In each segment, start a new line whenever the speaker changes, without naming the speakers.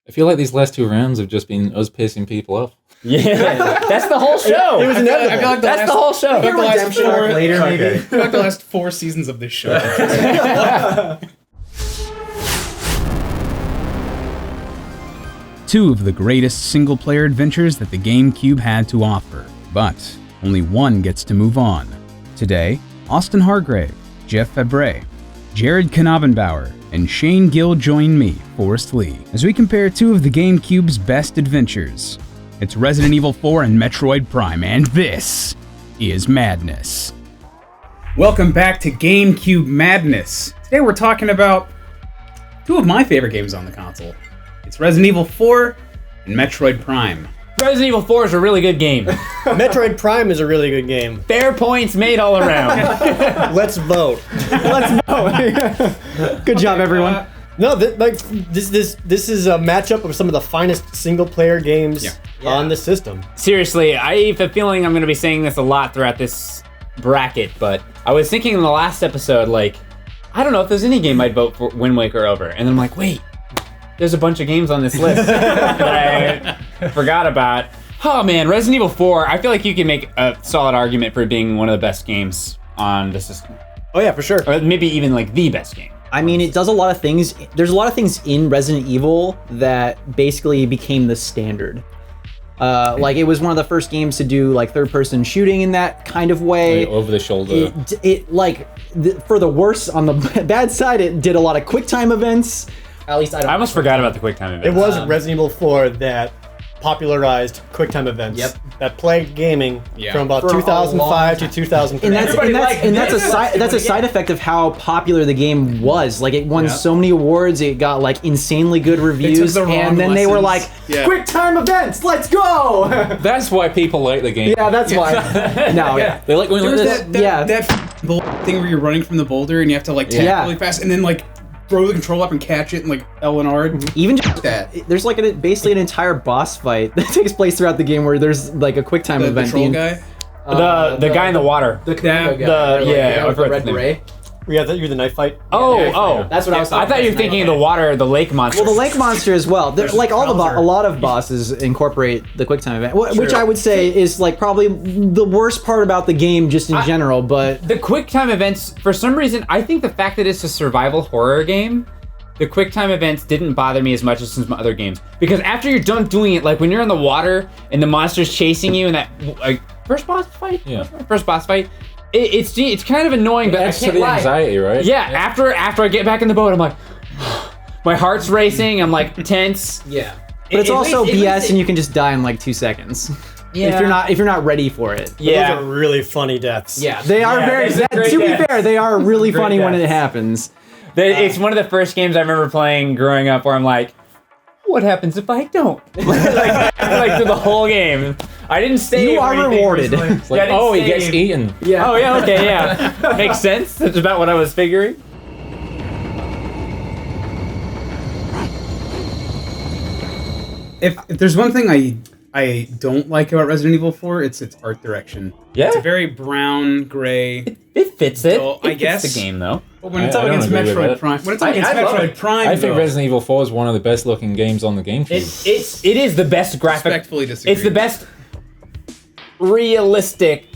I feel like these last 2 rounds have just been us pissing people off.
Yeah, that's the whole show.
It was inevitable.
I feel like
That's the whole show.
The last
Redemption arc later, maybe.
I feel like the last 4 seasons of this show.
Two of the greatest single-player adventures that the GameCube had to offer, but only one gets to move on. Today, Austin Hargrave, Jeff Fabre, Jared Knabenbauer, and Shane Gill join me, Forrest Lee, as we compare 2 of the GameCube's best adventures. It's Resident Evil 4 and Metroid Prime, and this is Madness.
Welcome back to GameCube Madness. Today we're talking about 2 of my favorite games on the console. It's Resident Evil 4 and Metroid Prime.
Resident Evil 4 is a really good game.
Metroid Prime is a really good game.
Fair points made all around.
Let's vote.
Let's go. Good job, everyone.
No, this is a matchup of some of the finest single-player games on the system.
Seriously, I have a feeling I'm going to be saying this a lot throughout this bracket, but I was thinking in the last episode, like, I don't know if there's any game I'd vote for Wind Waker over. And then I'm like, wait, there's a bunch of games on this list that I forgot about. Oh man, Resident Evil 4, I feel like you can make a solid argument for it being one of the best games on the system.
Oh yeah, for sure.
Or maybe even like the best game.
I mean, it does a lot of things. There's a lot of things in Resident Evil that basically became the standard. Like, it was one of the first games to do like third-person shooting in that kind of way.
Over the shoulder.
For the worse, on the bad side, it did a lot of QuickTime events. At least I
almost forgot about the QuickTime events.
It was Resident Evil 4 that popularized QuickTime events.
Yep.
That plagued gaming from about
For
2005 to 2003.
And that's a side effect of how popular the game was. Like, it won so many awards, it got like insanely good reviews, and then they were like, QuickTime events, let's go!
That's why people like the game.
Yeah, that's why. No,
They like going like this.
That thing where you're running from the boulder and you have to like tap really fast and then like throw the control up and catch it and like L and R.
Even just that. There's like basically an entire boss fight that takes place throughout the game where there's like a QuickTime event.
The troll guy?
The guy in the water.
The commando guy.
With
the red beret.
Yeah, you're the knife fight.
Oh,
that's what I was talking
I thought you were thinking of the water, the lake monster.
Well, the lake monster as well. Like a lot of bosses incorporate the QuickTime event, which I would say is like probably the worst part about the game just in general. But
the QuickTime events, for some reason, I think the fact that it's a survival horror game, the QuickTime events didn't bother me as much as some other games. Because after you're done doing it, like when you're in the water and the monster's chasing you in that first boss fight, it's kind of annoying, but
adds
I can't
to the
lie.
anxiety, right?
Yeah, after I get back in the boat, I'm like, my heart's racing. I'm like tense.
Yeah, but it's also BS, and you can just die in like 2 seconds.
Yeah.
if you're not ready for it.
Yeah, those are really funny deaths.
Yeah, they are very. To be fair, they are really funny when it happens.
It's one of the first games I remember playing growing up where I'm like, what happens if I don't? like through the whole game. I didn't stay.
You are rewarded.
It's like, he gets eaten.
Yeah.
Oh yeah. Okay. Yeah. Makes sense. That's about what I was figuring.
If there's one thing I don't like about Resident Evil 4, it's its art direction.
Yeah.
It's a very brown, gray.
It fits it.
So,
I guess the game though.
But when it's up against Metroid Prime,
I think Resident Evil 4 is one of the best looking games on the GameCube.
It is the best graphic.
Respectfully disagree.
It's the best realistic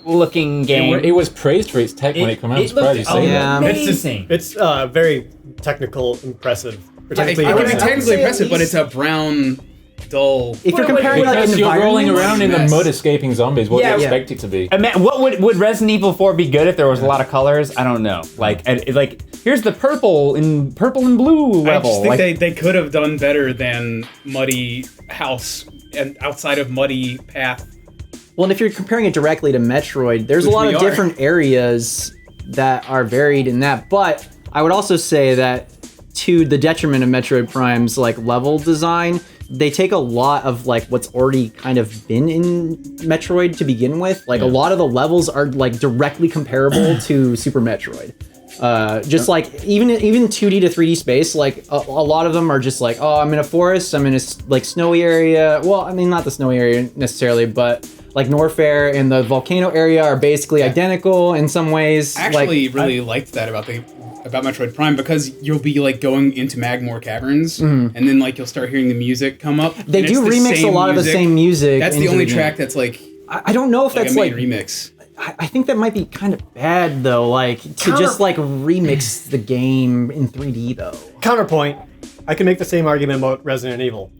looking game.
It was praised for its tech when it came out. I'm surprised you say that.
Amazing.
It's very technical, impressive.
It can be technically impressive, but it's a brown, dull.
If you're comparing
because you're rolling around in the
Yes.
mud escaping zombies, what do you expect it to be?
What would Resident Evil 4 be good if there was a lot of colors? I don't know. Like here's the purple and blue level.
I just think they could have done better than muddy house and outside of muddy path.
Well, and if you're comparing it directly to Metroid, there's a lot of different areas that are varied in that. But I would also say that to the detriment of Metroid Prime's like level design, they take a lot of like what's already kind of been in Metroid to begin with. Like a lot of the levels are like directly comparable to Super Metroid. Just like even 2D to 3D space, like a lot of them are just like, oh, I'm in a forest, I'm in a like snowy area. Well, I mean, not the snowy area necessarily, but like Norfair and the volcano area are basically identical in some ways.
I actually really liked that about the about Metroid Prime because you'll be like going into Magmore Caverns, and then like you'll start hearing the music come up.
They do remix a lot of the same music.
That's the only track that's like.
I don't know if that's
a remix.
I think that might be kind of bad though, like to just like remix the game in 3D though.
Counterpoint, I can make the same argument about Resident Evil.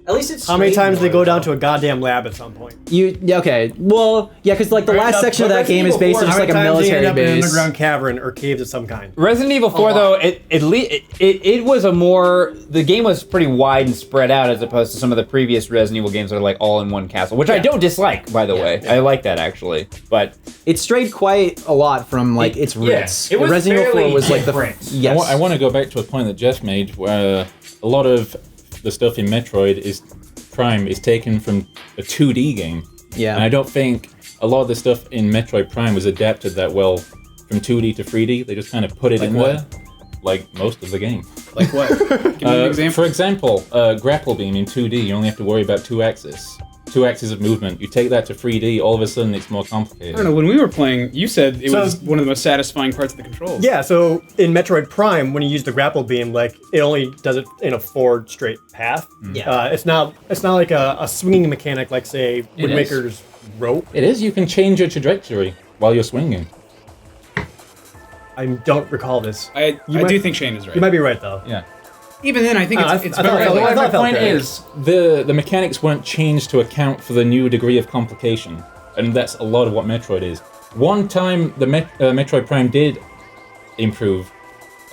At least it's
how many times they go down to a goddamn lab at some point.
Okay. Well, yeah, because like the last section of that game is basically just like a military base.
In an underground cavern or caves of some kind.
Resident Evil 4 though, it was the game was pretty wide and spread out as opposed to some of the previous Resident Evil games that are like all in one castle, which I don't dislike, by the way. I like that actually, but
it strayed quite a lot from like its roots.
It was
Resident Evil 4 was like
I want to go back to a point that Jeff made, where a lot of the stuff in Metroid Prime is taken from a 2D game.
Yeah.
And I don't think a lot of the stuff in Metroid Prime was adapted that well from 2D to 3D. They just kind of put it in there, like most of the game.
Like what? Give me an example.
For example, grapple beam in 2D, you only have to worry about two axes of movement. You take that to 3D, all of a sudden it's more complicated.
I don't know, when we were playing, you said it was one of the most satisfying parts of the controls.
Yeah, so in Metroid Prime, when you use the grapple beam, like it only does it in a forward straight path.
Yeah.
It's not like a swinging mechanic like say Wind Waker's rope.
It is. You can change your trajectory while you're swinging.
I don't recall this.
I do think Shane is right.
You might be right though.
Yeah.
Even then, I think it's very...
My point is, the mechanics weren't changed to account for the new degree of complication, and that's a lot of what Metroid is. One time the Metroid Prime did improve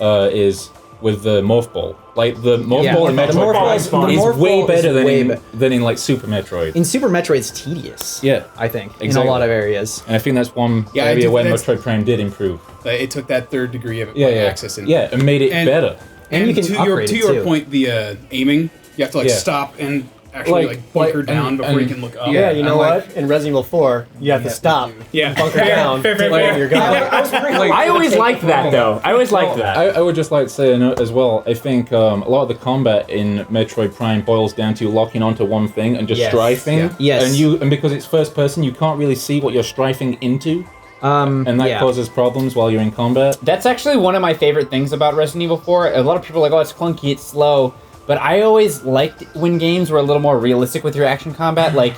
is with the Morph Ball. Like, the Morph Ball in Metroid Prime is way better than in like Super Metroid.
In Super Metroid, it's tedious.
Yeah.
I think,
exactly.
in a lot of areas.
And I think that's one area where Metroid Prime did improve.
It took that third degree of access.
And made it better.
And you can
to your point, the aiming, you have to stop and actually bunker down before you can look up.
Yeah, you know what? In Resident Evil 4, you have to stop, bunker down, to let your gun.
I always liked that though. I always liked that.
I would just like to say as well, I think a lot of the combat in Metroid Prime boils down to locking onto one thing and just strafing.
Yeah. Yes.
And because it's first person, you can't really see what you're strafing into. And that causes problems while you're in combat.
That's actually one of my favorite things about Resident Evil 4. A lot of people are like, oh, it's clunky, it's slow. But I always liked when games were a little more realistic with your action combat. Like,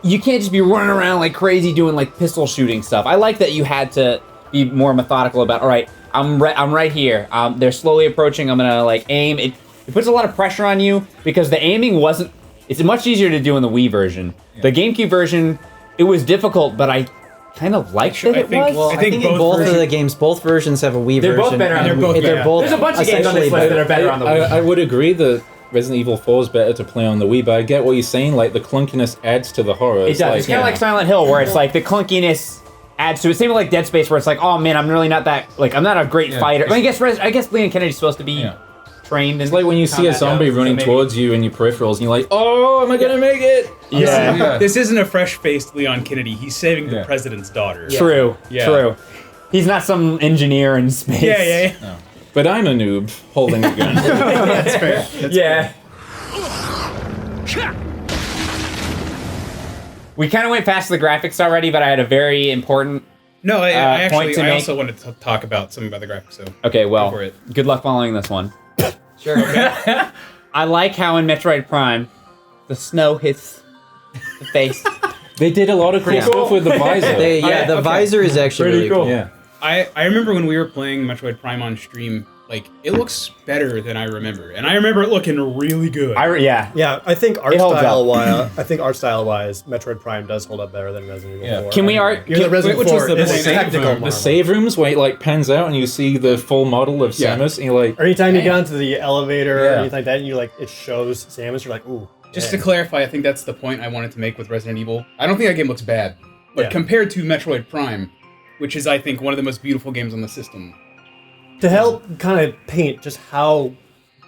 you can't just be running around like crazy doing like pistol shooting stuff. I like that you had to be more methodical about, all right, I'm right here. They're slowly approaching, I'm gonna like aim. It puts a lot of pressure on you because the aiming it's much easier to do in the Wii version. Yeah. The GameCube version, it was difficult, but I kind of liked it.
I think in both of the games, both versions have a Wii version.
They're both better on the Wii. There's a bunch of games on this list that are better on the Wii.
I would agree that Resident Evil 4 is better to play on the Wii, but I get what you're saying, like the clunkiness adds to the horror.
It does. It's kind of like Silent Hill, where it's like the clunkiness adds to it. Same with like Dead Space, where it's like, oh man, I'm really not that, like, I'm not a great fighter. I guess Leon Kennedy's supposed to be trained.
It's like when you see a zombie running towards you in your peripherals, and you're like, oh, am I gonna make it?
Yeah.
This isn't a fresh-faced Leon Kennedy. He's saving the president's daughter.
Yeah. True. He's not some engineer in space.
Yeah.
No. But I'm a noob holding a gun.
That's fair. Fair.
We kind of went past the graphics already, but I had a very important
I
also
wanted to talk about something about the graphics. So
okay, well, good luck following this one.
Sure. Okay.
I like how in Metroid Prime, the snow hits the face.
They did a lot of cool stuff with the visor.
The visor is actually really cool.
Yeah.
I remember when we were playing Metroid Prime on stream, like, it looks better than I remember. And I remember it looking really good.
Yeah, I think art style wise, Metroid Prime does hold up better than Resident Evil 4.
Can we argue
the save rooms where it like pans out and you see the full model of Samus and you're like,
or anytime you get onto the elevator or anything like that and you like it shows Samus, you're like, ooh.
Just to clarify, I think that's the point I wanted to make with Resident Evil. I don't think that game looks bad. But compared to Metroid Prime, which is I think one of the most beautiful games on the system.
To help kind of paint just how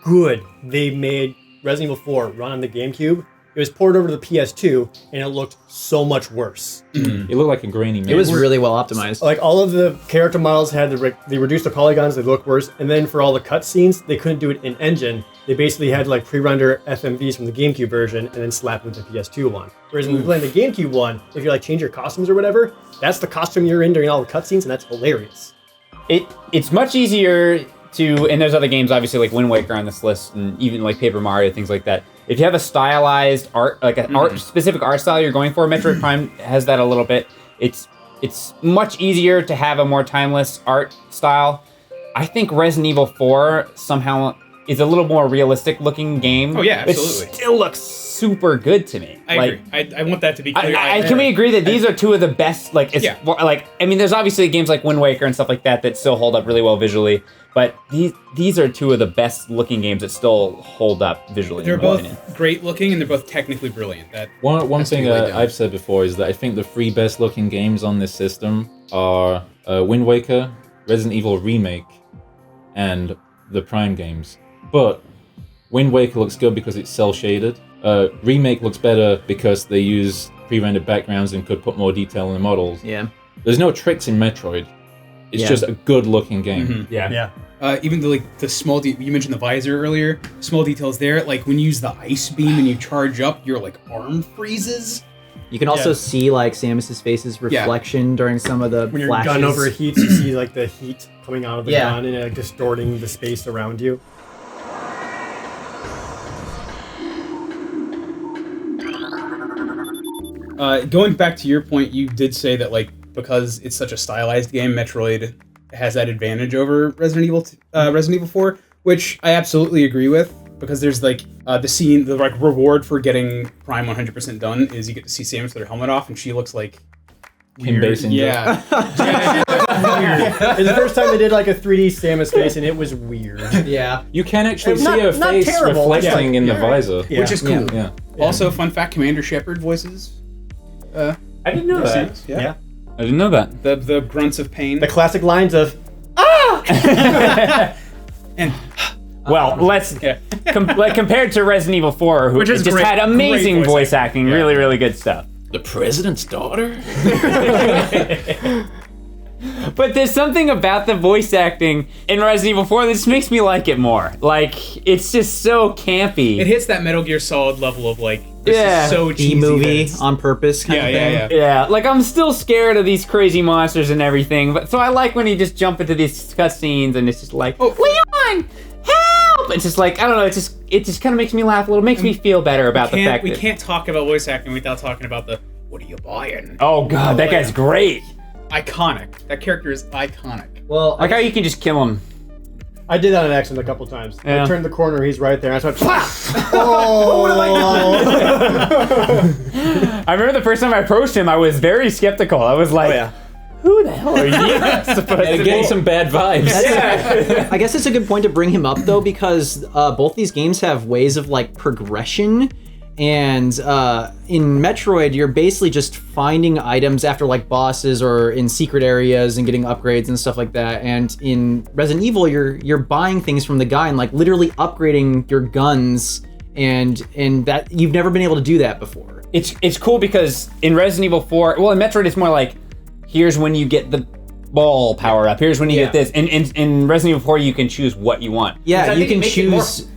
good they made Resident Evil 4 run on the GameCube, it was ported over to the PS2, and it looked so much worse.
It looked like a grainy mess.
It was really well optimized.
Like, all of the character models had they reduced the polygons, they looked worse, and then for all the cutscenes, they couldn't do it in engine. They basically had to like pre-render FMVs from the GameCube version and then slap them to the PS2 one. Whereas when you're playing the GameCube one, if you like change your costumes or whatever, that's the costume you're in during all the cutscenes, and that's hilarious.
It's much easier to, and there's other games obviously like Wind Waker on this list, and even like Paper Mario, things like that. If you have a stylized art, like an specific art style you're going for, Metroid Prime has that a little bit. It's much easier to have a more timeless art style. I think Resident Evil 4 somehow is a little more realistic looking game.
Oh yeah, absolutely.
It still looks super good to me.
I agree. I want that to be clear.
Can we agree that these are two of the best? Like, there's obviously games like Wind Waker and stuff like that still hold up really well visually. But these are two of the best looking games that still hold up visually.
They're both great looking and they're both technically brilliant.
One thing I've said before is that I think the three best looking games on this system are Wind Waker, Resident Evil Remake, and the Prime games. But Wind Waker looks good because it's cel shaded. Remake looks better because they use pre-rendered backgrounds and could put more detail in the models.
Yeah.
There's no tricks in Metroid. It's just a good looking game.
Mm-hmm.
Yeah.
Even the small you mentioned the visor earlier, small details there, like when you use the ice beam and you charge up, your like arm freezes.
You can also see like Samus's face's reflection during some of the
When your
flashes.
gun overheats, you see like the heat coming out of the gun and like distorting the space around you.
Going back to your point, you did say that like because it's such a stylized game, Metroid has that advantage over Resident Evil 4, which I absolutely agree with. Because there's like the like reward for getting Prime 100% done is you get to see Samus with her helmet off, and she looks like
Kim Basinger.
Yeah.
It's the first time they did like a 3D Samus face, and it was weird.
Yeah.
You can actually
It's
see her
not
face
terrible.
reflecting in the visor.
Yeah.
Which is cool.
Yeah.
Also, fun fact: Commander Shepard voices.
I didn't know that.
Samus.
Yeah.
I didn't know that.
The grunts of pain.
The classic lines of
and
Well, let's compared to Resident Evil 4, who
Which is
just
great-
had amazing
great
voice acting, really, really good stuff.
The president's daughter?
But there's something about the voice acting in Resident Evil 4 that just makes me like it more. Like, it's just so campy.
it hits that Metal Gear Solid level of like this
Yeah.
is so cheesy.
B-movie
that
on purpose kind of thing.
yeah.
Yeah, like I'm still scared of these crazy monsters and everything, but so I like when you just jump into these cutscenes and it's just like, Leon, help! It's just like, I don't know, it just kind of makes me laugh a little, makes me feel better about the fact
We
that...
can't talk about voice acting without talking about the what are you buying?
Oh god, that guy's great.
Iconic. That character is iconic.
Well,
Like how you can just kill him.
I did that on accident a couple times.
Yeah.
I turned the corner, he's right there. I just went, Pah! Oh, what have I done?
I remember the first time I approached him, I was very skeptical. I was like, who the hell are you supposed to
Getting
be?
some bad vibes.
I guess it's a good point to bring him up though, because both these games have ways of like progression. And in Metroid, you're basically just finding items after like bosses or in secret areas and getting upgrades and stuff like that. And in Resident Evil, you're buying things from the guy and like literally upgrading your guns, and that you've never been able to do that before.
It's cool because in Resident Evil 4, well, in Metroid, it's more like, here's when you get the ball power up. Here's when you get this. And in Resident Evil 4, you can choose what you want.
Yeah, you
think
can
it makes it more-
choose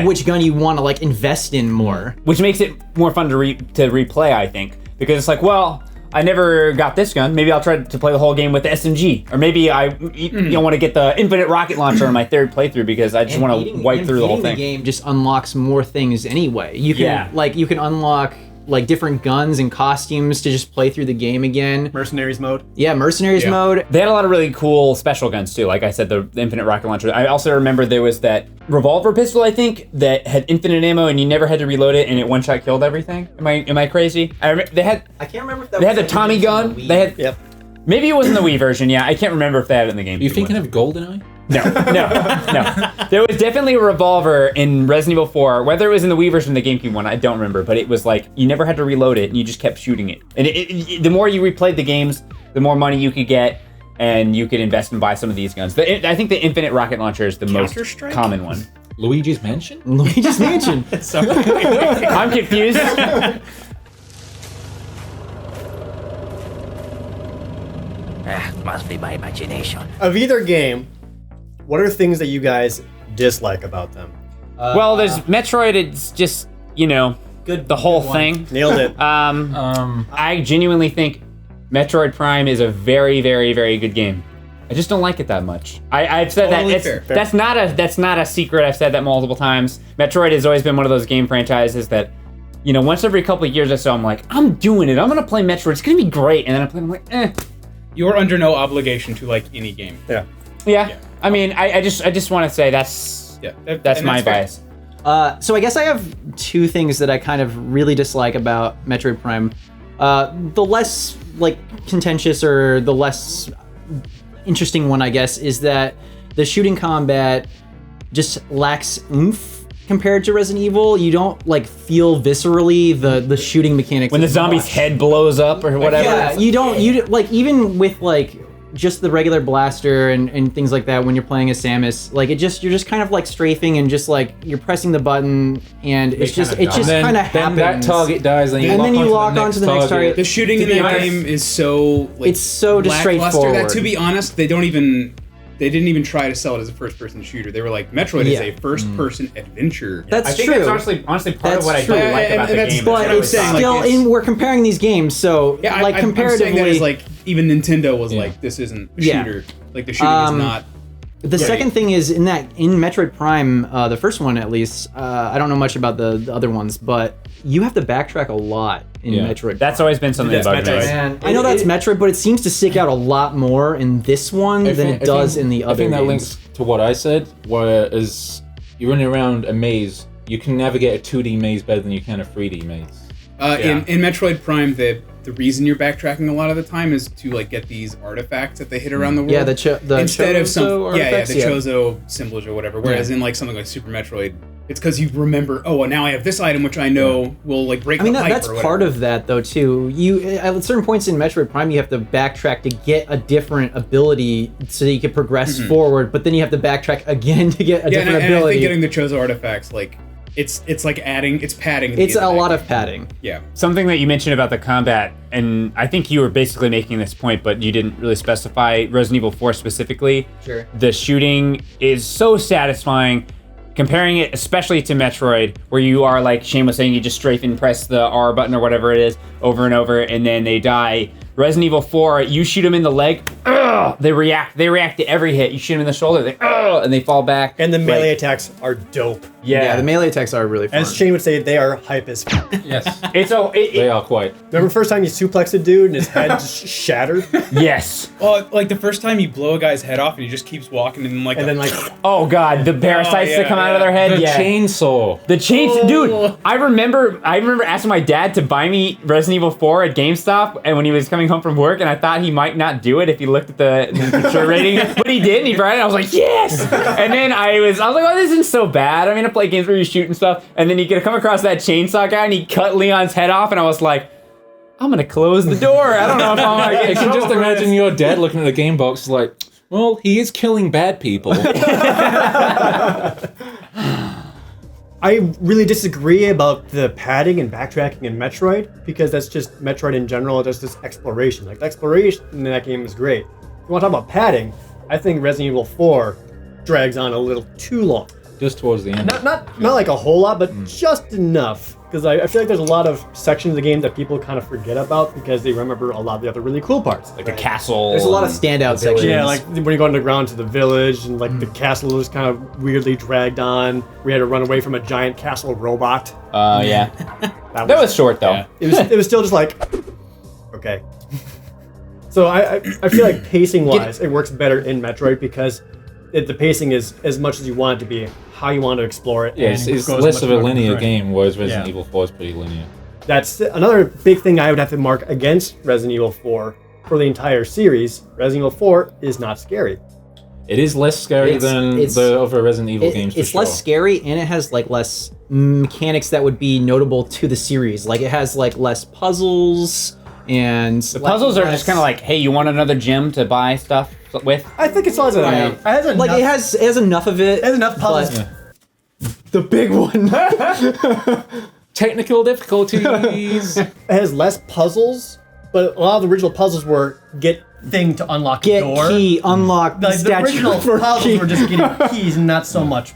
which gun you want to like invest in more.
Which makes it more fun to replay, I think, because it's like, well, I never got this gun. Maybe I'll try to play the whole game with the SMG, or maybe I want to get the infinite rocket launcher on my third playthrough because I just want to wipe through the whole thing.
The game just unlocks more things anyway. You can you can unlock like different guns and costumes to just play through the game again.
Mercenaries mode.
Yeah, mercenaries mode.
They had a lot of really cool special guns too. Like I said, the infinite rocket launcher. I also remember there was that revolver pistol, I think, that had infinite ammo and you never had to reload it, and it one-shot killed everything. Am I crazy? I can't
remember if that
they had the Tommy gun. They had maybe it wasn't the Wii version. Yeah, I can't remember if they had it in the game.
You thinking of GoldenEye?
No. There was definitely a revolver in Resident Evil 4, whether it was in the Wii version or the GameCube one, I don't remember, but it was like, you never had to reload it, and you just kept shooting it. And the more you replayed the games, the more money you could get, and you could invest and buy some of these guns. I think the infinite rocket launcher is the most common one.
Luigi's Mansion?
Luigi's Mansion.
I'm confused.
Must be my imagination.
Of either game, what are things that you guys dislike about them?
Well, there's Metroid, it's just,
Good.
the whole thing.
Nailed it.
I genuinely think Metroid Prime is a very, very, very good game. I just don't like it that much. I've said
Totally
that
fair.
that's not a secret. I've said that multiple times. Metroid has always been one of those game franchises that, once every couple of years or so, I'm like, I'm doing it. I'm gonna play Metroid. It's gonna be great. And then I play. I'm like, eh.
You're under no obligation to like any game.
Yeah. I mean, I just want to say that's my
fair.
bias.
So I guess I have two things that I kind of really dislike about Metroid Prime. The less contentious or the less interesting one, I guess, is that the shooting combat just lacks oomph compared to Resident Evil. You don't feel viscerally the shooting mechanics
When the zombie's head blows up or whatever.
Yeah, you don't even with just the regular blaster and things like that when you're playing as Samus, you're just kind of strafing and just you're pressing the button and it just kind of happens.
Then that target dies, then
you lock onto the next target.
The shooting in the game is so
it's so just
lackluster
straightforward.
that, to be honest, they didn't even try to sell it as a first-person shooter. They were like, Metroid is a first-person adventure.
That's
I think
true.
that's honestly part of what
That's
I don't
true.
like about the
That's-
game.
but
That's what I
it's
was
saying,
saying.
Still, we're comparing these games, so
Yeah, I'm
comparatively,
saying that as even Nintendo was like, this isn't a
Yeah.
shooter. Like the shooting is not.
the second thing is in Metroid Prime, the first one at least. I don't know much about the other ones, but you have to backtrack a lot in Metroid.
That's always been something
That's
about
Metroid.
Metroid.
And I know that's Metroid, but it seems to stick out a lot more in this one than it does in the other
I think that
games.
links to what I said, whereas you're running around a maze, you can navigate a 2D maze better than you can a 3D maze.
In Metroid Prime, the reason you're backtracking a lot of the time is to get these artifacts that they hit around the world.
Yeah, the
instead of some
Chozo artifacts,
the Chozo symbols or whatever. Whereas in something like Super Metroid, it's because you remember, now I have this item which I know will break
I mean,
the pipe
that's
or whatever.
part of that though too. You at certain points in Metroid Prime, you have to backtrack to get a different ability so that you can progress forward. But then you have to backtrack again to get a different
and I
ability.
think getting the Chozo artifacts, it's like adding, it's padding. at the
It's
end
a
of
lot
that
of padding.
Yeah.
Something that you mentioned about the combat, and I think you were basically making this point, but you didn't really specify Resident Evil 4 specifically.
Sure.
The shooting is so satisfying. Comparing it especially to Metroid, where you are, like Shane was saying, you just strafe and press the R button or whatever it is over and over, and then they die. Resident Evil 4, you shoot them in the leg, they react to every hit. You shoot them in the shoulder, and they fall back.
And the melee attacks are dope.
Yeah, the melee attacks are really fun.
As Shane would say, they are hype as fuck.
Yes,
They
they are quite.
Remember the first time you suplexed a dude and his head just shattered?
Yes.
Well, the first time you blow a guy's head off and he just keeps walking and
And then
Oh god, the parasites that come out of their head.
The
Yeah.
chainsaw.
The chains, dude. I remember asking my dad to buy me Resident Evil 4 at GameStop, and when he was coming home from work, and I thought he might not do it if he looked at the mature rating, but he did, and he brought it. I was like, yes. And then I was like, oh, this isn't so bad. I'm gonna play games where you shoot and stuff, and then you get to come across that chainsaw guy, and he cut Leon's head off, and I was like, I'm gonna close the door. I don't know if I'm gonna get
I
in
can
trouble
just
for
imagine
this.
your dad looking at the game box like, well, he is killing bad people.
I really disagree about the padding and backtracking in Metroid, because that's just Metroid in general, just this exploration. The exploration in that game is great. If you want to talk about padding, I think Resident Evil 4 drags on a little too long.
Just towards the end.
Not like a whole lot, but just enough. Because I feel like there's a lot of sections of the game that people kind of forget about because they remember a lot of the other really cool parts.
Like the castle.
There's a lot of standout sections.
Yeah, like when you go underground to the village and the castle was kind of weirdly dragged on. We had to run away from a giant castle robot.
Yeah. That was short though.
Yeah. It was still just like, okay. So I feel like pacing wise, it works better in Metroid because the pacing is as much as you want it to be, how you want to explore it.
Yeah,
and
it's
goes
less
much
of a
more
linear
concurrent.
game, whereas Resident
Yeah.
Evil 4 is pretty linear.
That's another big thing I would have to mark against Resident Evil 4 for the entire series. Resident Evil 4 is not scary.
It is less scary than the other Resident Evil games.
It's
for
less
sure.
scary, and it has less mechanics that would be notable to the series. Like it has less puzzles, and
The puzzles are just kind of like, hey, you want another gem to buy stuff with?
I think it still has enough. It has enough,
it has enough of it.
it has enough puzzles.
but The big one.
Technical difficulties.
It has less puzzles, but a lot of the original puzzles were get thing to unlock
Get
a door.
key, unlock the
Like, the
statue
original
for
puzzles
key.
were just getting keys, and not so much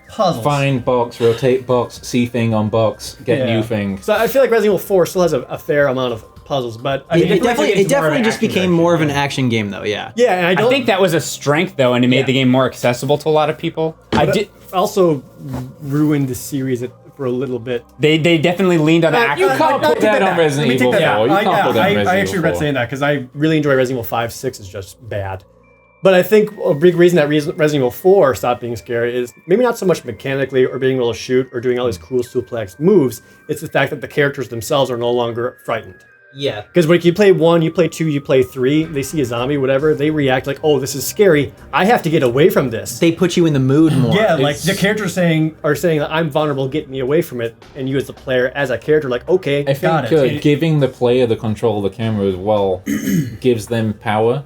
puzzles.
Find box, rotate box, see thing on box, get
Yeah.
new thing.
So I feel like Resident Evil 4 still has a fair amount of puzzles, but
It
feel like it's more of
definitely
an
just
action
became
adventure,
more of an
yeah.
action game, though. Yeah.
Yeah, and I don't
I think that was a strength though, and it made
Yeah.
the game more accessible to a lot of people. I did.
also ruined the series for a little bit.
They definitely leaned on action.
you can't put that on Resident Evil 4. You can't put that on Resident
I actually
Evil
regret
4.
saying that because I really enjoy Resident Evil 5. 6 is just bad. But I think a big reason that Resident Evil 4 stopped being scary is maybe not so much mechanically or being able to shoot or doing all these cool suplex moves. It's the fact that the characters themselves are no longer frightened.
Yeah.
Because when you play 1, you play 2, you play 3, they see a zombie, whatever, they react like, oh, this is scary. I have to get away from this.
They put you in the mood more.
Yeah, like the characters are saying that I'm vulnerable, get me away from it, and you as the player, as a character, like, okay,
I
got
think
it.
giving the player the control of the camera as well gives them power.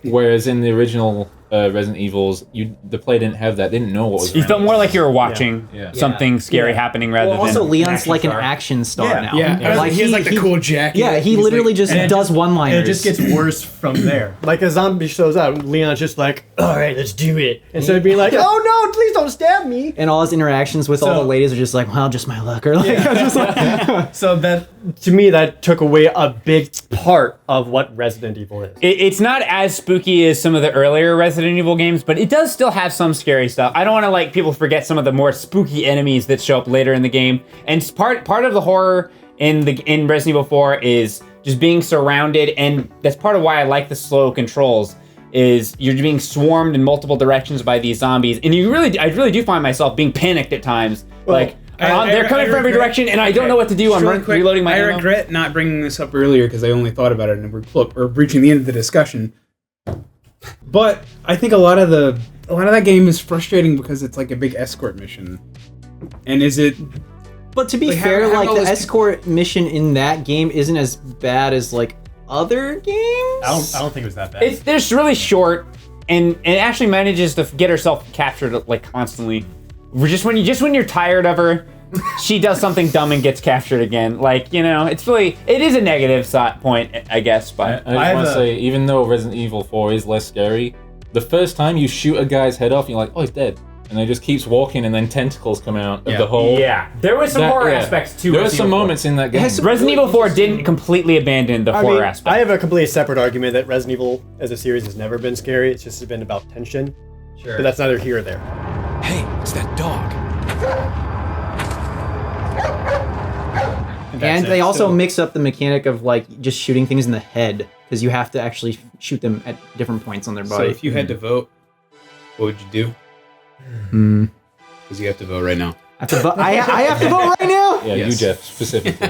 Whereas in the original Resident Evils, the player didn't have that. They didn't know what was
You
around.
felt more like you were watching
Yeah.
something scary
Yeah.
happening rather
Well, also,
than
Leon's
action
like an
star.
action star
Yeah.
now.
Yeah, he has like the cool jacket.
Yeah, he
He's
literally
like-
just
And it
does
just-
one-liners.
And it just gets worse from there. Like a zombie shows up, Leon's just like, all right, let's do it. Instead of being like, oh no, please don't stab me.
and all his interactions with all
So-
the ladies are just like, well, just my luck. Or like, just like
So that, to me, that took away a big part of what Resident Evil is.
It's not as spooky as some of the earlier Resident Evil games, but it does still have some scary stuff. I don't want to like people forget some of the more spooky enemies that show up later in the game. And part of the horror in Resident Evil 4 is just being surrounded, and that's part of why I like the slow controls. Is you're being swarmed in multiple directions by these zombies, and I really do find myself being panicked at times. Like they're coming from every direction, and I don't know what to do. I'm
Really quick,
reloading my
I
ammo.
regret not bringing this up earlier because I only thought about it and we're reaching the end of the discussion. But I think a lot of that game is frustrating because it's like a big escort mission. And is it?
But to be
Like,
fair,
having
like
all
the
those
escort mission in that game isn't as bad as like other games.
I don't think it was that bad.
They're just really short, and it actually manages to get herself captured like constantly. Just when you're tired of her, she does something dumb and gets captured again. Like, you know, it is a negative point, I guess. But
I just want to say, even though Resident Evil 4 is less scary, the first time you shoot a guy's head off, you're like, oh, he's dead. And he just keeps walking, and then tentacles come out of the hole.
yeah, there was some horror aspects to
There were
Resident
some
Evil 4.
moments in that game.
Resident Evil 4 didn't completely abandon the horror aspect.
I have a completely separate argument that Resident Evil as a series has never been scary. It's just been about tension.
Sure.
But that's neither here or there.
Hey, it's that dog.
And they also mix up the mechanic of like just shooting things in the head because you have to actually shoot them at different points on their
So
body.
if you had to vote, what would you do?
Hmm.
Because you have to vote right now.
I have to vote. I have to vote right now.
Yeah,
Yes.
you, Jeff, specifically.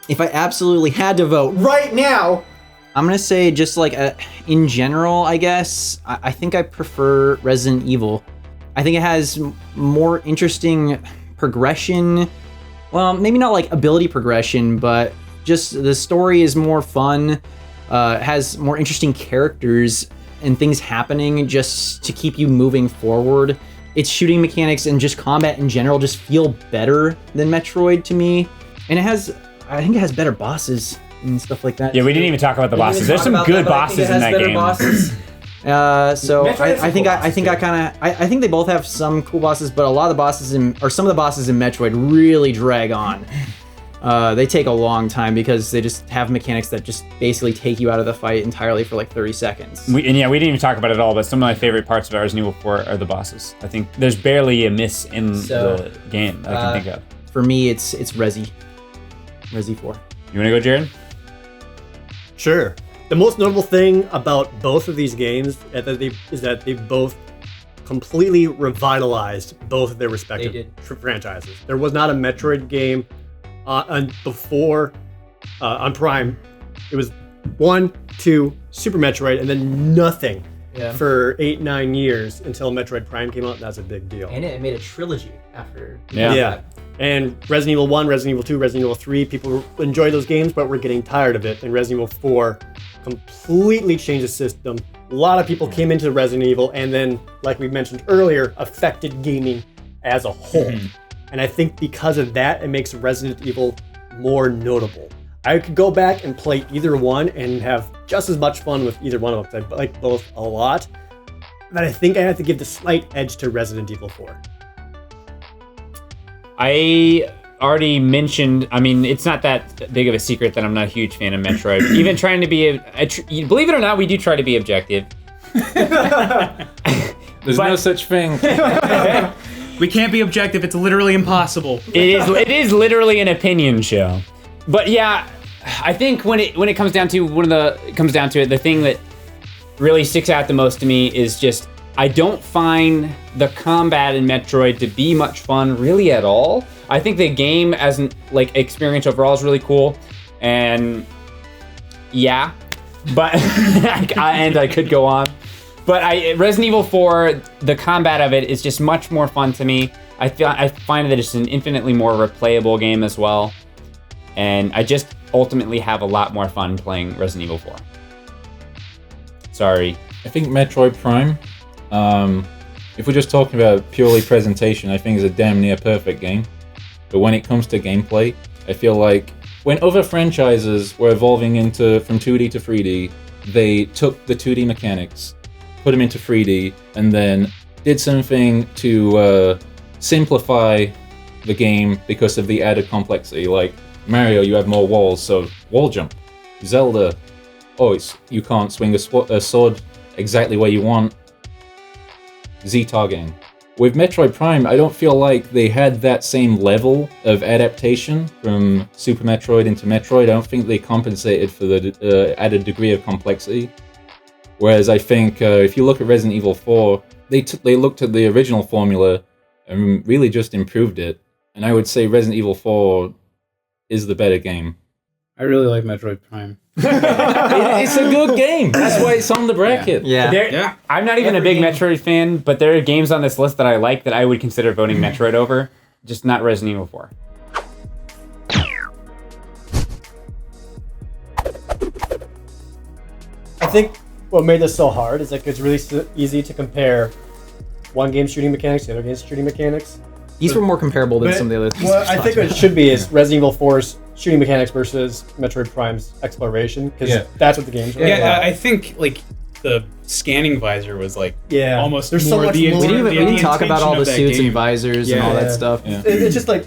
If I absolutely had to vote right now, I'm gonna say just like in general, I guess I think I prefer Resident Evil. I think it has more interesting progression. Well, maybe not like ability progression, but just the story is more fun. Has more interesting characters and things happening just to keep you moving forward. Its shooting mechanics and just combat in general just feel better than Metroid to me. And I think it has better bosses and stuff like that.
Yeah, we didn't even talk about the
We didn't
bosses.
even
There's
talk
some
about
good
that, but I think
bosses
it
in
has
that
better
game.
bosses. So
Metroid has
I think
cool
I think
bosses,
I think they both have some cool bosses, but a lot of the bosses some of the bosses in Metroid really drag on. They take a long time because they just have mechanics that just basically take you out of the fight entirely for like 30 seconds.
We didn't even talk about it at all, but some of my favorite parts of Resident Evil 4 are the bosses. I think there's barely a miss in the game that I can think of.
For me, it's Resi 4.
You want to go, Jared?
Sure. The most notable thing about both of these games is that they both completely revitalized both of their respective franchises. There was not a Metroid game before on Prime. It was 1, 2, Super Metroid, and then nothing for 8-9 years until Metroid Prime came out, and that's a big deal.
And it made a trilogy after.
Yeah.
And Resident Evil 1, Resident Evil 2, Resident Evil 3, people enjoy those games, but we're getting tired of it. And Resident Evil 4 completely changed the system. A lot of people came into Resident Evil and then, like we mentioned earlier, affected gaming as a whole. And I think because of that, it makes Resident Evil more notable. I could go back and play either one and have just as much fun with either one of them. I like both a lot. But I think I have to give the slight edge to Resident Evil 4.
I already mentioned, I mean, it's not that big of a secret that I'm not a huge fan of Metroid. Even trying to be, believe it or not, we do try to be objective.
There's no such thing.
We can't be objective. It's literally impossible.
It is literally an opinion show. But yeah, I think when it comes down to the thing that really sticks out the most to me is just I don't find the combat in Metroid to be much fun really at all. I think the game as an experience overall is really cool, and yeah, but and I could go on. But Resident Evil 4, the combat of it is just much more fun to me. I find that it's an infinitely more replayable game as well, and I just ultimately have a lot more fun playing Resident Evil 4. Sorry.
I think Metroid Prime, if we're just talking about purely presentation, I think is a damn near perfect game. But when it comes to gameplay, I feel like when other franchises were evolving from 2D to 3D, they took the 2D mechanics, put them into 3D, and then did something to simplify the game because of the added complexity. Like Mario, you have more walls, so wall jump. Zelda, you can't swing a sword exactly where you want. Z-targeting. With Metroid Prime, I don't feel like they had that same level of adaptation from Super Metroid into Metroid. I don't think they compensated for the added degree of complexity. Whereas I think if you look at Resident Evil 4, they looked at the original formula and really just improved it. And I would say Resident Evil 4 is the better game.
I really like Metroid Prime.
It's a good game. That's why it's on the bracket.
Yeah.
I'm not even a big Metroid fan, but there are games on this list that I like that I would consider voting Metroid over, just not Resident Evil 4.
I think what made this so hard is like it's really easy to compare one game's shooting mechanics to the other game's shooting mechanics.
These were more comparable than some of the other things.
Well, I think what it should be is Resident Evil 4's shooting mechanics versus Metroid Prime's exploration, because that's what the game's about.
Yeah, I think like the scanning visor was like almost
There's
more
so much
the
more.
We didn't talk about all the suits
game.
and visors and all that stuff.
Yeah.
It's just like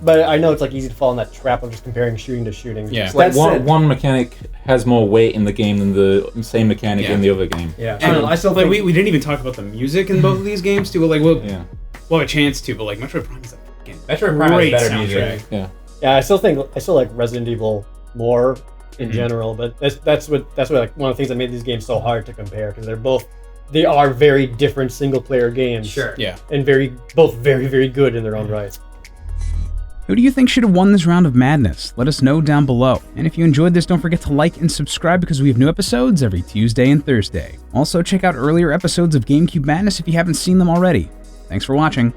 but I know it's like easy to fall in that trap of just comparing shooting to shooting.
Yeah.
So
Like
that said-
one mechanic has more weight in the game than the same mechanic in the other game.
Yeah,
And
I still
like,
think
we didn't even talk about the music in both of these games too. Like we'll have a chance to, but like Metroid Prime is a fucking
Metroid Prime
great
has better
soundtrack.
music.
I still like Resident Evil more in general, but that's what like one of the things that made these games so hard to compare, because they are very different single player games.
Sure.
Yeah.
And both very, very good in their own right.
Who do you think should have won this round of madness? Let us know down below. And if you enjoyed this, don't forget to like and subscribe because we have new episodes every Tuesday and Thursday. Also, check out earlier episodes of GameCube Madness if you haven't seen them already. Thanks for watching.